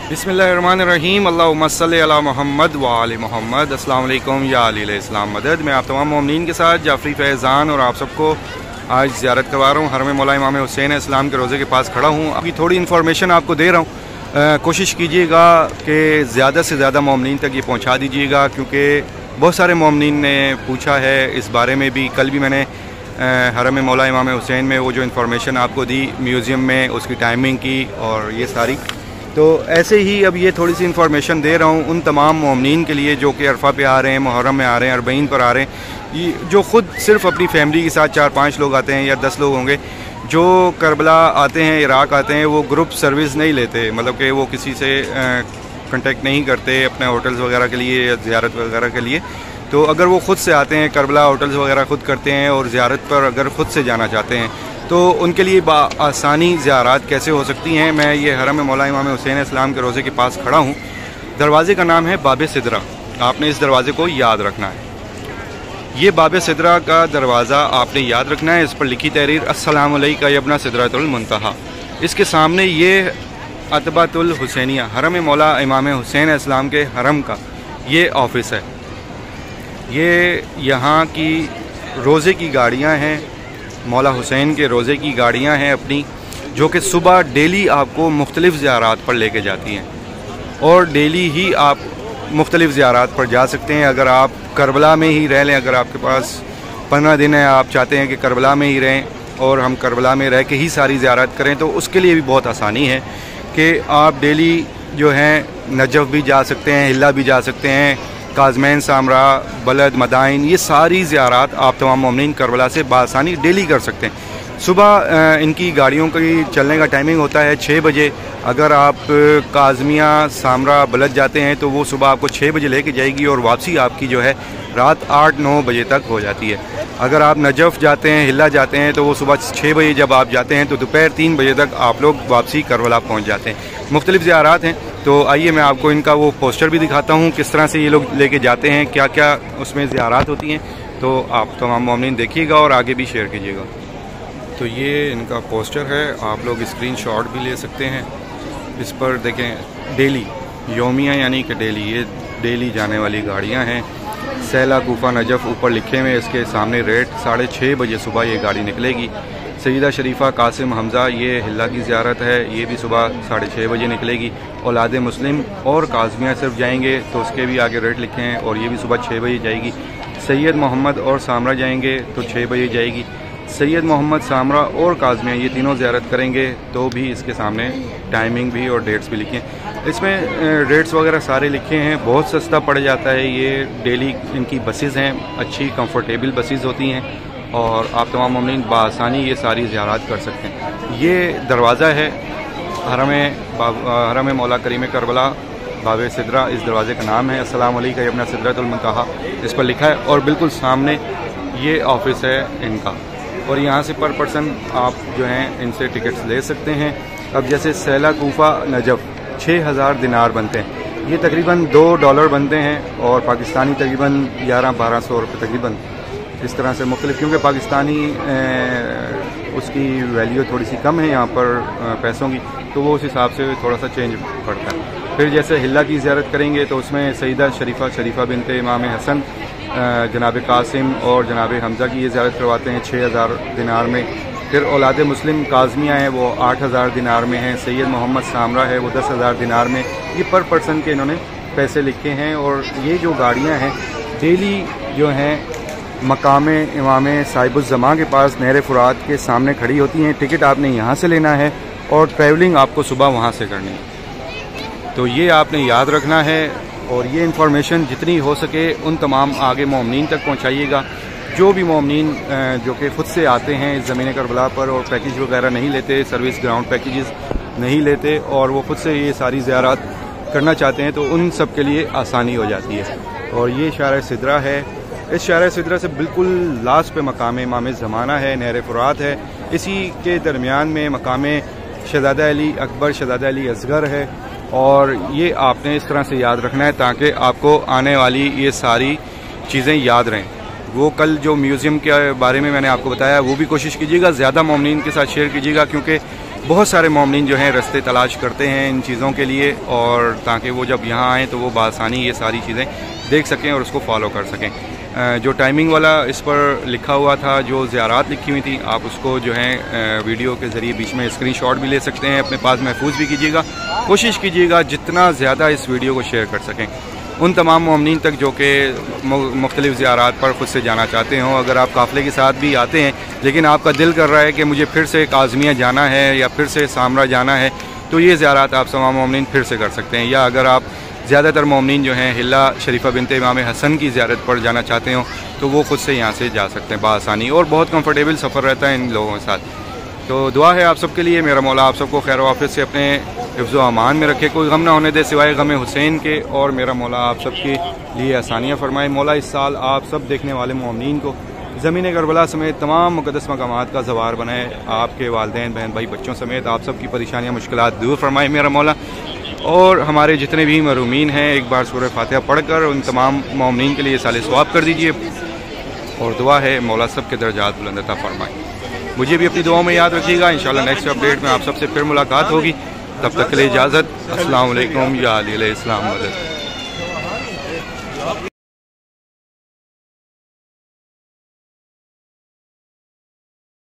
बिस्मिल्लाहिर्रहमानिर्रहीम अल्लाहुम्मा सल्ली अला मुहम्मद व आले मुहम्मद। अस्सलाम वालेकुम या अली इस्लाम मदद। मैं आप तमाम मोमिनीन के साथ जाफरी फैज़ान और आप सबको आज ज़ियारत करवा रहा हूँ। हरम मौला इमाम हुसैन इस्लाम के रोज़े के पास खड़ा हूँ। अभी थोड़ी इन्फॉर्मेशन आपको दे रहा हूँ, कोशिश कीजिएगा कि ज़्यादा से ज़्यादा मोमिनीन तक ये पहुँचा दीजिएगा, क्योंकि बहुत सारे मोमिनीन ने पूछा है इस बारे में भी। कल भी मैंने हरम मौला इमाम हुसैन में वो जो इन्फॉर्मेशन आपको दी म्यूज़ियम में, उसकी टाइमिंग की और ये सारी, तो ऐसे ही अब ये थोड़ी सी इन्फॉर्मेशन दे रहा हूँ उन तमाम मोमिनीन के लिए जो कि अरफा पे आ रहे हैं, मुहर्रम में आ रहे हैं, अरबईन पर आ रहे हैं, ये जो ख़ुद सिर्फ अपनी फैमिली के साथ 4-5 लोग आते हैं या 10 लोग होंगे। जो करबला आते हैं, इराक़ आते हैं, वो ग्रुप सर्विस नहीं लेते, मतलब कि वो किसी से कांटेक्ट नहीं करते अपने होटल्स वगैरह के लिए या ज़ियारत वगैरह के लिए। तो अगर वो ख़ुद से आते हैं, करबला होटल्स वगैरह ख़ुद करते हैं और ज़ियारत पर अगर ख़ुद से जाना चाहते हैं तो उनके लिए आसानी ज़ियारत कैसे हो सकती हैं। मैं ये हरम मौला इमाम हुसैन इस्लाम के रोज़े के पास खड़ा हूँ। दरवाज़े का नाम है बाबे सिदरा। आपने इस दरवाज़े को याद रखना है। ये बाबे सिदरा का दरवाज़ा आपने याद रखना है। इस पर लिखी तहरीर अस्सलामु अलैका यब्ना सिदरतुल मुंतहा। इसके सामने ये अतबातुल हुसैनिया, हरम मौला इमाम हुसैन इस्लाम के हरम का ये ऑफिस है। ये यहाँ की रोज़े की गाड़ियाँ हैं, मौला हुसैन के रोज़े की गाड़ियाँ हैं अपनी, जो कि सुबह डेली आपको मुख्तलिफ़ ज़ियारत पर लेके जाती हैं और डेली ही आप मुख्तलिफ़ ज़ियारत पर जा सकते हैं। अगर आप करबला में ही रह लें, अगर आपके पास 15 दिन है, आप चाहते हैं कि करबला में ही रहें और हम करबला में रह के ही सारी ज़ियारत करें, तो उसके लिए भी बहुत आसानी है कि आप डेली जो हैं नजफ़ भी जा सकते हैं, हिल्ला भी जा सकते हैं, काज़मैन, सामरा, बलद, मदाइन, ये सारी ज़ियारत आप तमाम मोमिनीन करबला से बासानी डेली कर सकते हैं। सुबह इनकी गाड़ियों की चलने का टाइमिंग होता है 6 बजे। अगर आप काज़मिया, सामरा, बलद जाते हैं तो वो सुबह आपको 6 बजे लेके जाएगी और वापसी आपकी जो है रात 8-9 बजे तक हो जाती है। अगर आप नजफ़ जाते हैं, हिल्ला जाते हैं, तो वो सुबह 6 बजे जब आप जाते हैं तो दोपहर 3 बजे तक आप लोग वापसी करबला पहुँच जाते हैं। मुख्तलिफ़ ज़ियारत हैं, तो आइए मैं आपको इनका वो पोस्टर भी दिखाता हूँ, किस तरह से ये लोग लेके जाते हैं, क्या क्या उसमें ज़ियारत होती हैं। तो आप तमाम मोमिनीन देखिएगा और आगे भी शेयर कीजिएगा। तो ये इनका पोस्टर है, आप लोग स्क्रीनशॉट भी ले सकते हैं। इस पर देखें डेली, योमिया यानी कि डेली, ये डेली जाने वाली गाड़ियाँ हैं। सैला, कूफा, नजफ़ ऊपर लिखे हुए, इसके सामने रेट 6:30 बजे सुबह ये गाड़ी निकलेगी। सईदा शरीफा, कासिम, हमज़ा, ये हिल्ला की ज़ियारत है, ये भी सुबह 6:30 बजे निकलेगी। औलाद मुस्लिम और काज़मिया सिर्फ जाएंगे तो उसके भी आगे रेट लिखे हैं और ये भी सुबह 6 बजे जाएगी। सैयद मोहम्मद और सामरा जाएंगे तो 6 बजे जाएगी। सैयद मोहम्मद, सामरा और काज़मिया ये तीनों ज़ियारत करेंगे तो भी इसके सामने टाइमिंग भी और डेट्स भी लिखे हैं। इसमें रेट्स वगैरह सारे लिखे हैं, बहुत सस्ता पड़ जाता है। ये डेली इनकी बसेज़ हैं, अच्छी कंफर्टेबल बसेज़ होती हैं और आप तमाम मोमिनीन बासानी ये सारी ज़ियारत कर सकते हैं। ये दरवाज़ा है हरम मौला करीम करबला बाबे सिदरा, इस दरवाज़े का नाम है अस्सलामु अलैका यब्ना सिदरतुल मुंतहा, इस पर लिखा है। और बिल्कुल सामने ये ऑफिस है इनका और यहाँ से पर पर्सन आप जो हैं इनसे टिकट्स ले सकते हैं। अब जैसे सैला, कूफा, नजफ़ 6000 दिनार बनते हैं, ये तकरीबन $2 बनते हैं और पाकिस्तानी तकरीबन 1100-1200 रुपये तकरीबन, इस तरह से मुख्तलिफ, क्योंकि पाकिस्तानी उसकी वैल्यू थोड़ी सी कम है यहाँ पर पैसों की, तो वो उस हिसाब से थोड़ा सा चेंज पड़ता है। फिर जैसे हिल्ला की ज़ियारत करेंगे तो उसमें सईदा शरीफा बिनते इमाम हसन, जनाब कासिम और जनाब हमज़ा की ये ज़ियारत करवाते हैं 6000 दिनार में। फिर औलाद मुस्लिम काज़मिया हैं वो 8000 दिनार में हैं। सैयद मोहम्मद, सामरा है वो 10,000 दिनार में। ये पर पर्सन के इन्होंने पैसे लिखे हैं। और ये जो गाड़ियाँ हैं डेली जो हैं मकाम इमाम साहिबुज़्ज़मा के पास नहर फुरात के सामने खड़ी होती हैं। टिकट आपने यहाँ से लेना है और ट्रैवलिंग आपको सुबह वहाँ से करनी है। तो ये आपने याद रखना है और ये इन्फॉर्मेशन जितनी हो सके उन तमाम आगे मोमिनीन तक पहुँचाइएगा। जो भी मोमिनीन जो कि ख़ुद से आते हैं इस ज़मीन करबला पर और पैकेज वगैरह नहीं लेते, सर्विस ग्राउंड पैकेजेस नहीं लेते और वो ख़ुद से ये सारी ज़ियारत करना चाहते हैं, तो उन सब के लिए आसानी हो जाती है। और ये शार सिदरा है, इस शार सिदरा से बिल्कुल लास्ट पे मकाम इमाम ज़माना है, नहर फुरात है। इसी के दरमियान में मकाम शहज़ादा अली अकबर, शहज़ादा अली असगर है। और ये आपने इस तरह से याद रखना है ताकि आपको आने वाली ये सारी चीज़ें याद रहें। वो कल जो म्यूज़ियम के बारे में मैंने आपको बताया वो भी कोशिश कीजिएगा, ज़्यादा मोमिनीन के साथ शेयर कीजिएगा, क्योंकि बहुत सारे मोमिनीन जो हैं रास्ते तलाश करते हैं इन चीज़ों के लिए, और ताकि वो जब यहाँ आएँ तो वो बआसानी ये सारी चीज़ें देख सकें और उसको फॉलो कर सकें। जो टाइमिंग वाला इस पर लिखा हुआ था, जो ज़ियारात लिखी हुई थी, आप उसको जो है वीडियो के ज़रिए बीच में स्क्रीनशॉट भी ले सकते हैं, अपने पास महफूज भी कीजिएगा। कोशिश कीजिएगा जितना ज़्यादा इस वीडियो को शेयर कर सकें उन तमाम मोमिनीन तक जो कि मुख्तलिफ़ ज़ियारात पर ख़ुद से जाना चाहते हों। अगर आप काफ़िले के साथ भी आते हैं लेकिन आपका दिल कर रहा है कि मुझे फिर से काज़मिया जाना है या फिर से सामरा जाना है, तो ये ज़ियारात आप तमाम मोमिनीन फिर से कर सकते हैं। या अगर आप ज़्यादातर मोमिनीन जो हैं हिल्ला शरीफा बिनते इमाम हसन की ज़ियारत पर जाना चाहते हो तो वो ख़ुद से यहाँ से जा सकते हैं बआसानी, और बहुत कंफर्टेबल सफ़र रहता है इन लोगों के साथ। तो दुआ है आप सबके लिए, मेरा मौला आप सबको खैर वाफियत से अपने हिफ्ज़ व अमान में रखे, कोई गम ना होने दे सिवाय गम हुसैन के, और मेरा मौला आप सबके लिए आसानियाँ फरमाए। मौला इस साल आप सब देखने वाले मोमिनीन को ज़मीन करबला समेत तमाम मुक़द्दस मकामात का ज़वार बनाए, आपके वालिदैन बहन भाई बच्चों समेत आप सब की परेशानियाँ मुश्किलात दूर फरमाए मेरा मौला। और हमारे जितने भी महरूमीन हैं एक बार सूरह फातिहा पढ़कर उन तमाम मोमिनीन के लिए साले सवाब कर दीजिए, और दुआ है मौला सब के दर्जात बुलंद अता फरमाए। मुझे भी अपनी दुआओं में याद रखिएगा। इंशाल्लाह नेक्स्ट अपडेट में आप सबसे फिर मुलाकात होगी, तब तक के लिए इजाज़त। अस्सलाम वालेकुम या अली अलैहिस्सलाम मदद।